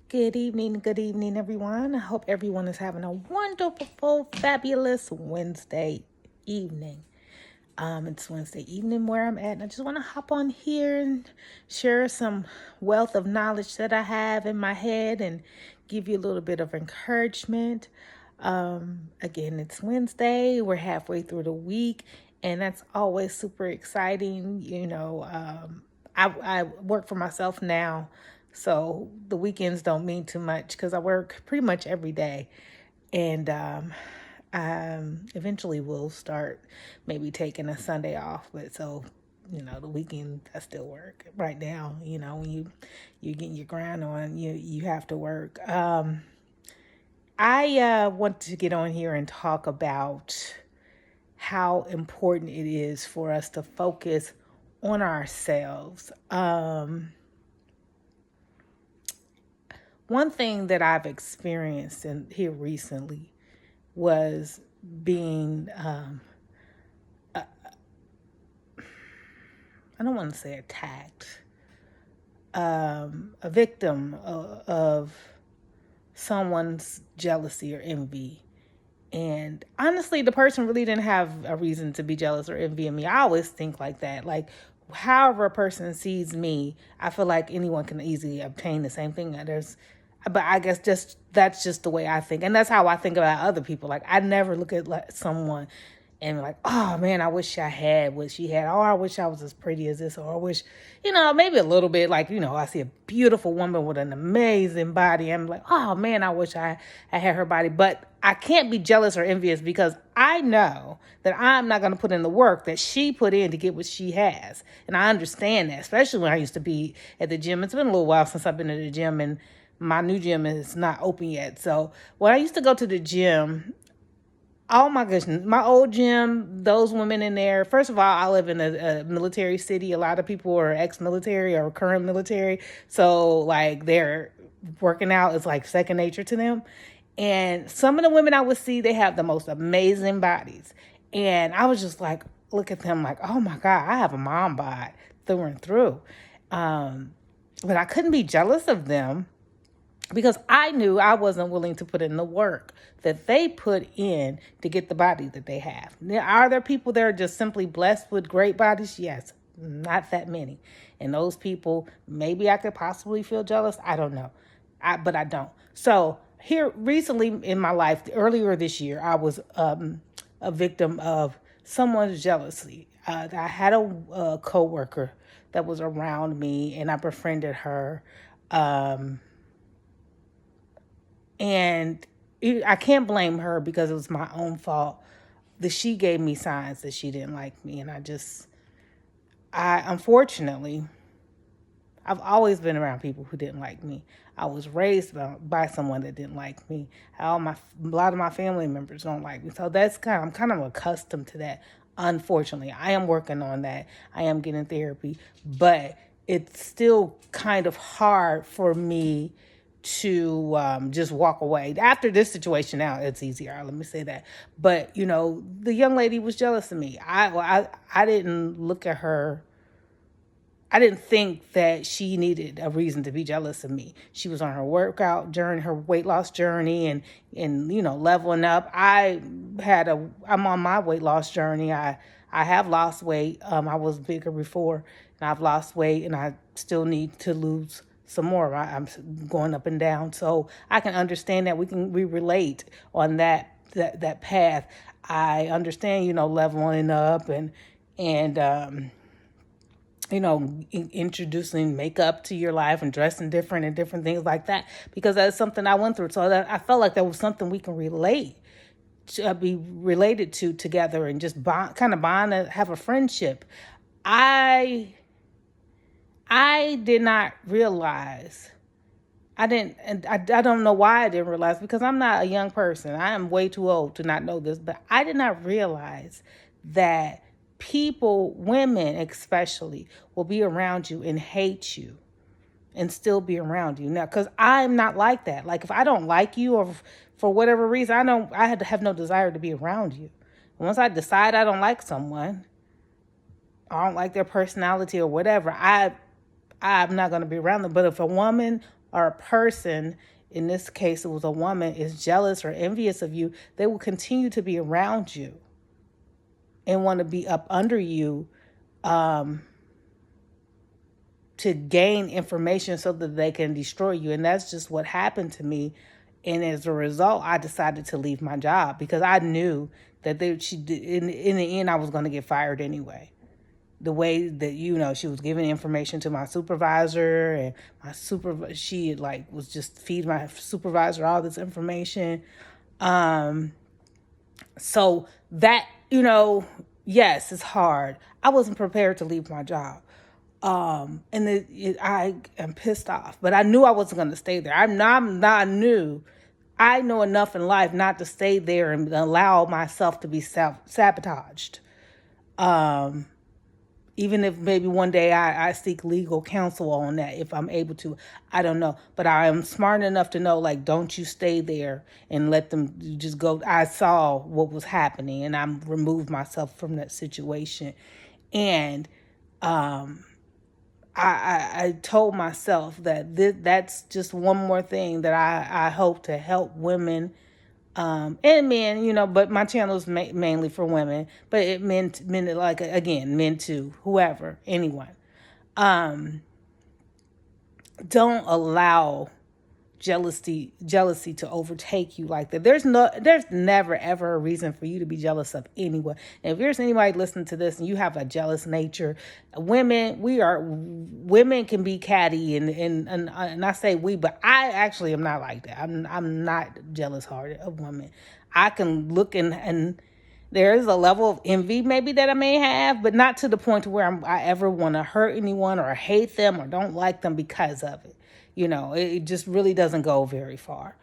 Good evening, everyone. I hope everyone is having a wonderful, fabulous Wednesday evening. It's Wednesday evening where I'm at, and I just want to hop on here and share some wealth of knowledge that I have in my head and give you a little bit of encouragement. Again, it's Wednesday. We're halfway through the week, and that's always super exciting. I work for myself now, so the weekends don't mean too much because I work pretty much every day. And eventually we'll start maybe taking a Sunday off. But so, the weekend I still work. Right now, when you're getting your grind on, you have to work. I want to get on here and talk about how important it is for us to focus on ourselves. One thing that I've experienced here recently was being, I don't want to say attacked, a victim of someone's jealousy or envy. And honestly, the person really didn't have a reason to be jealous or envying me. I always think like that. Like, however a person sees me, I feel like anyone can easily obtain the same thing. But I guess that's just the way I think. And that's how I think about other people. Like, I never look at someone and like, oh man, I wish I had what she had. Or I wish I was as pretty as this. Or I wish, maybe a little bit like, I see a beautiful woman with an amazing body. I'm like, oh man, I wish I had her body. But I can't be jealous or envious because I know that I'm not going to put in the work that she put in to get what she has. And I understand that, especially when I used to be at the gym. It's been a little while since I've been at the gym, and my new gym is not open yet. So when I used to go to the gym, oh my goodness, my old gym, those women in there. First of all, I live in a military city. A lot of people are ex-military or current military. So like they're working out is like second nature to them. And some of the women I would see, they have the most amazing bodies. And I was just like, look at them like, oh my God, I have a mom bod through and through. But I couldn't be jealous of them because I knew I wasn't willing to put in the work that they put in to get the body that they have. Now, are there people that are just simply blessed with great bodies? Yes, not that many. And those people, maybe I could possibly feel jealous. I don't know, but I don't. So here recently in my life, earlier this year, I was a victim of someone's jealousy. I had a coworker that was around me, and I befriended her. And I can't blame her because it was my own fault that she gave me signs that she didn't like me. And unfortunately, I've always been around people who didn't like me. I was raised by someone that didn't like me. A lot of my family members don't like me. So I'm kind of accustomed to that. Unfortunately, I am working on that. I am getting therapy, but it's still kind of hard for me to just walk away. After this situation now, it's easier. Let me say that. But, the young lady was jealous of me. I didn't look at her. I didn't think that she needed a reason to be jealous of me. She was on her workout journey, her weight loss journey, and leveling up. I'm on my weight loss journey. I have lost weight. I was bigger before, and I've lost weight, and I still need to lose some more. I'm going up and down, so I can understand that we relate on that path. I understand, leveling up and introducing makeup to your life and dressing different and different things like that, because that's something I went through. So that I felt like that was something we can be related to together and just bond and have a friendship. I did not realize. I don't know why I didn't realize, because I'm not a young person. I am way too old to not know this, but I did not realize that people, women especially, will be around you and hate you and still be around you. Now, because I'm not like that. Like, if I don't like you or for whatever reason, I had to have no desire to be around you. Once I decide I don't like someone, I don't like their personality or whatever, I'm not going to be around them. But if a woman or a person, in this case it was a woman, is jealous or envious of you, they will continue to be around you and want to be up under you, to gain information so that they can destroy you. And that's just what happened to me. And as a result, I decided to leave my job because I knew that in the end, I was going to get fired anyway. The way that, she was giving information to my supervisor, and she was just feeding my supervisor all this information. So that, yes, it's hard. I wasn't prepared to leave my job. I am pissed off, but I knew I wasn't going to stay there. I know enough in life not to stay there and allow myself to be sabotaged. Even if maybe one day I seek legal counsel on that, if I'm able to, I don't know. But I am smart enough to know, don't you stay there and let them just go. I saw what was happening and I removed myself from that situation. And, I told myself that that's just one more thing that I hope to help women, and men, but my channel is mainly for women, but it meant again, men too, whoever, anyone. Don't allow jealousy to overtake you like that. There's never ever a reason for you to be jealous of anyone. And if there's anybody listening to this and you have a jealous nature, women can be catty, and I say we, but I actually am not like that. I'm not jealous hearted of women. I can look and there is a level of envy maybe that I may have, but not to the point to where I ever want to hurt anyone or hate them or don't like them because of it. It just really doesn't go very far,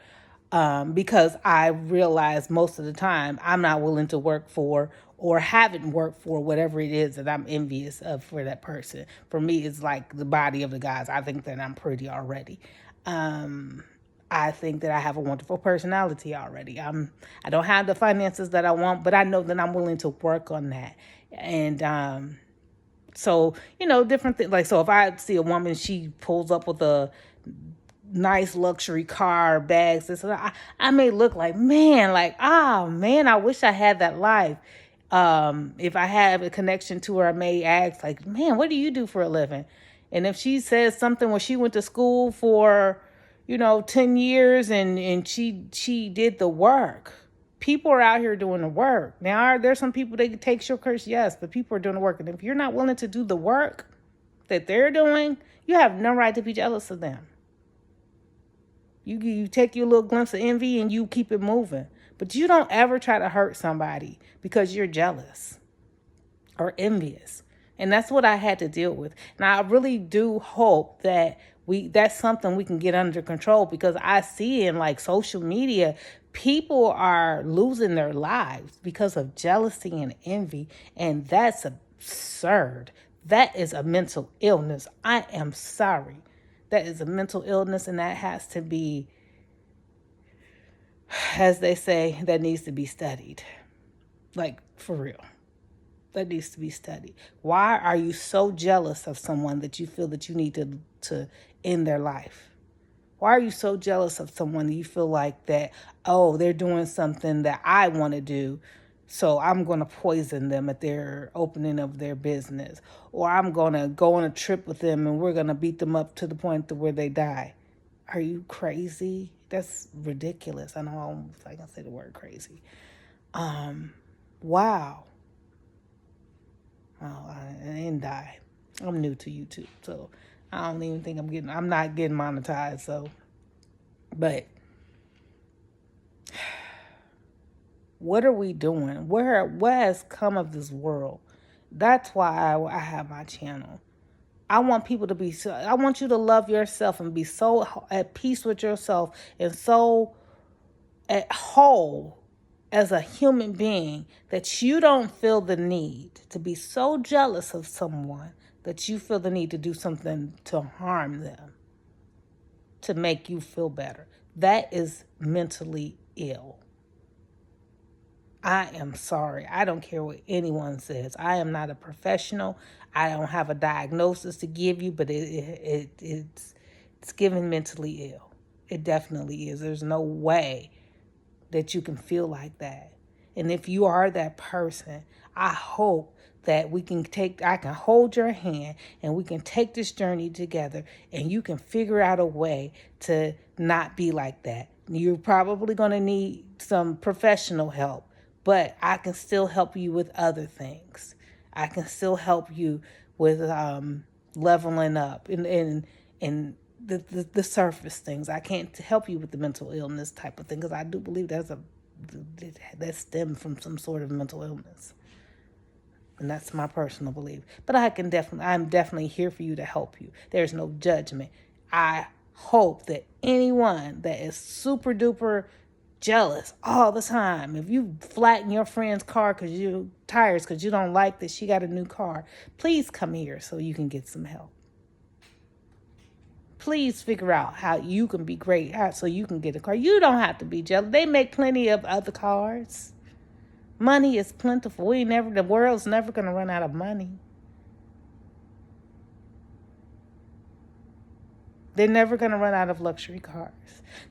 because I realize most of the time I'm not willing to work for or haven't worked for whatever it is that I'm envious of for that person. For me, it's like the body of the guys. I think that I'm pretty already. I think that I have a wonderful personality already. I don't have the finances that I want, but I know that I'm willing to work on that. And so, different things. So if I see a woman, she pulls up with a nice luxury car, bags, this and that, I may look like, man, I wish I had that life. If I have a connection to her, I may ask, man, what do you do for a living? And if she says something where she went to school for, 10 years and she did the work. People are out here doing the work. Now, there's some people that take short curse, yes, but people are doing the work. And if you're not willing to do the work that they're doing, you have no right to be jealous of them. You take your little glimpse of envy and you keep it moving. But you don't ever try to hurt somebody because you're jealous or envious. And that's what I had to deal with. And I really do hope that that's something we can get under control, because I see in social media, people are losing their lives because of jealousy and envy. And that's absurd. That is a mental illness. I am sorry. That is a mental illness, and that has to be, as they say, that needs to be studied. For real. That needs to be studied. Why are you so jealous of someone that you feel that you need to end their life? Why are you so jealous of someone that you feel like that, they're doing something that I want to do, so I'm going to poison them at their opening of their business, or I'm going to go on a trip with them and we're going to beat them up to the point to where they die? Are you crazy? That's ridiculous. I know I can say the word crazy. Wow. Oh, I didn't die. I'm new to YouTube, so I don't even think I'm not getting monetized. So, but what are we doing? What has come of this world? That's why I have my channel. I want people to I want you to love yourself and be so at peace with yourself and so at whole as a human being that you don't feel the need to be so jealous of someone that you feel the need to do something to harm them, to make you feel better. That is mentally ill. I am sorry. I don't care what anyone says. I am not a professional. I don't have a diagnosis to give you, but it's It's giving mentally ill. It definitely is. There's no way that you can feel like that. And if you are that person, I hope that I can hold your hand and we can take this journey together and you can figure out a way to not be like that. You're probably going to need some professional help, but I can still help you with other things. I can still help you with leveling up and the surface things. I can't help you with the mental illness type of thing because I do believe that stems from some sort of mental illness. And that's my personal belief. But I'm definitely here for you to help you. There's no judgment. I hope that anyone that is super duper jealous all the time, if you flatten your friend's car because you tires because you don't like that she got a new car, please come here so you can get some help. Please figure out how you can be great so you can get a car. You don't have to be jealous. They make plenty of other cars. Money is plentiful. The world's never going to run out of money. They're never going to run out of luxury cars.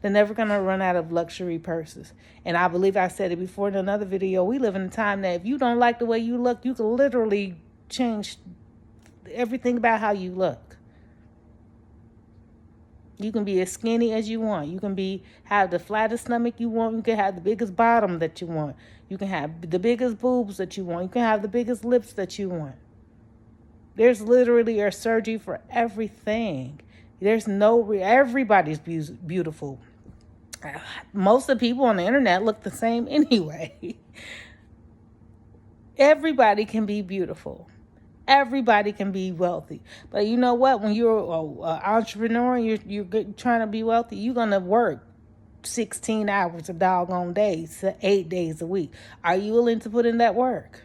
They're never going to run out of luxury purses. And I believe I said it before in another video. We live in a time that if you don't like the way you look, you can literally change everything about how you look. You can be as skinny as you want. You can have the flattest stomach you want. You can have the biggest bottom that you want. You can have the biggest boobs that you want. You can have the biggest lips that you want. There's literally a surgery for everything. Everybody's beautiful. Most of the people on the internet look the same anyway. Everybody can be beautiful. Everybody can be wealthy. But you know what? When you're an entrepreneur and you're trying to be wealthy, you're going to work 16 hours a doggone day, 8 days a week. Are you willing to put in that work?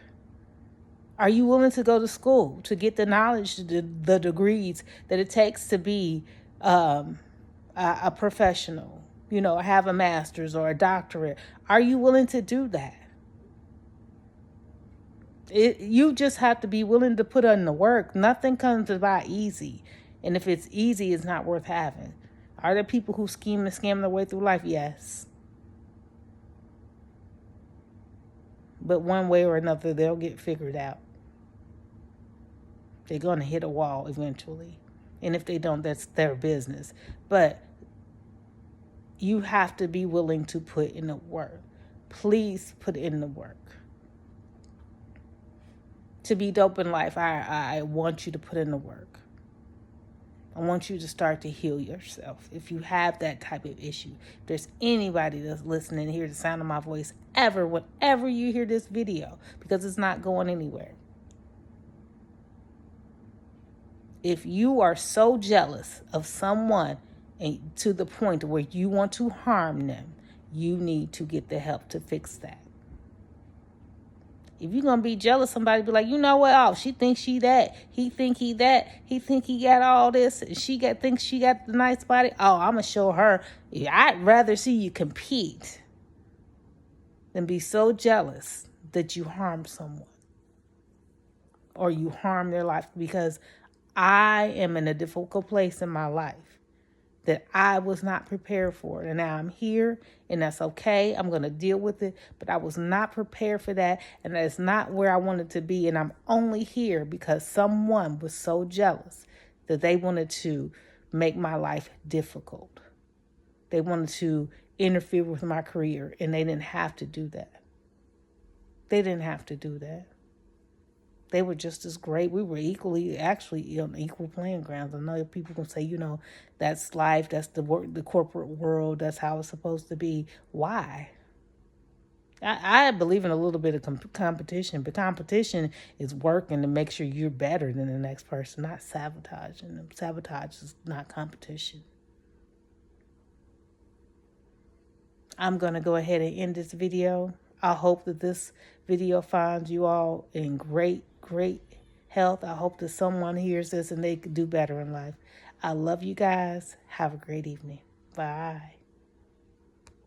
Are you willing to go to school to get the knowledge, the degrees that it takes to be a professional? Have a master's or a doctorate. Are you willing to do that? You just have to be willing to put in the work. Nothing comes about easy. And if it's easy, it's not worth having. Are there people who scheme and scam their way through life? Yes. But one way or another, they'll get figured out. They're going to hit a wall eventually. And if they don't, that's their business. But you have to be willing to put in the work. Please put in the work. To be dope in life, I want you to put in the work. I want you to start to heal yourself. If you have that type of issue, if there's anybody that's listening to hear the sound of my voice whenever you hear this video, because it's not going anywhere. If you are so jealous of someone and to the point where you want to harm them, you need to get the help to fix that. If you're going to be jealous, somebody be like, you know what? Oh, she thinks she that. He think he that. He think he got all this. She thinks she got the nice body. Oh, I'm going to show her. I'd rather see you compete than be so jealous that you harm someone or you harm their life, because I am in a difficult place in my life that I was not prepared for. And now I'm here, and that's okay. I'm going to deal with it. But I was not prepared for that, and that's not where I wanted to be. And I'm only here because someone was so jealous that they wanted to make my life difficult. They wanted to interfere with my career, and they didn't have to do that. They didn't have to do that. They were just as great. We were actually on equal playing grounds. I know people can say, that's life, that's the corporate world, that's how it's supposed to be. Why? I believe in a little bit of competition, but competition is working to make sure you're better than the next person, not sabotage. And sabotage is not competition. I'm going to go ahead and end this video. I hope that this video finds you all in great health. I hope that someone hears this and they could do better in life. I love you guys. Have a great evening. Bye.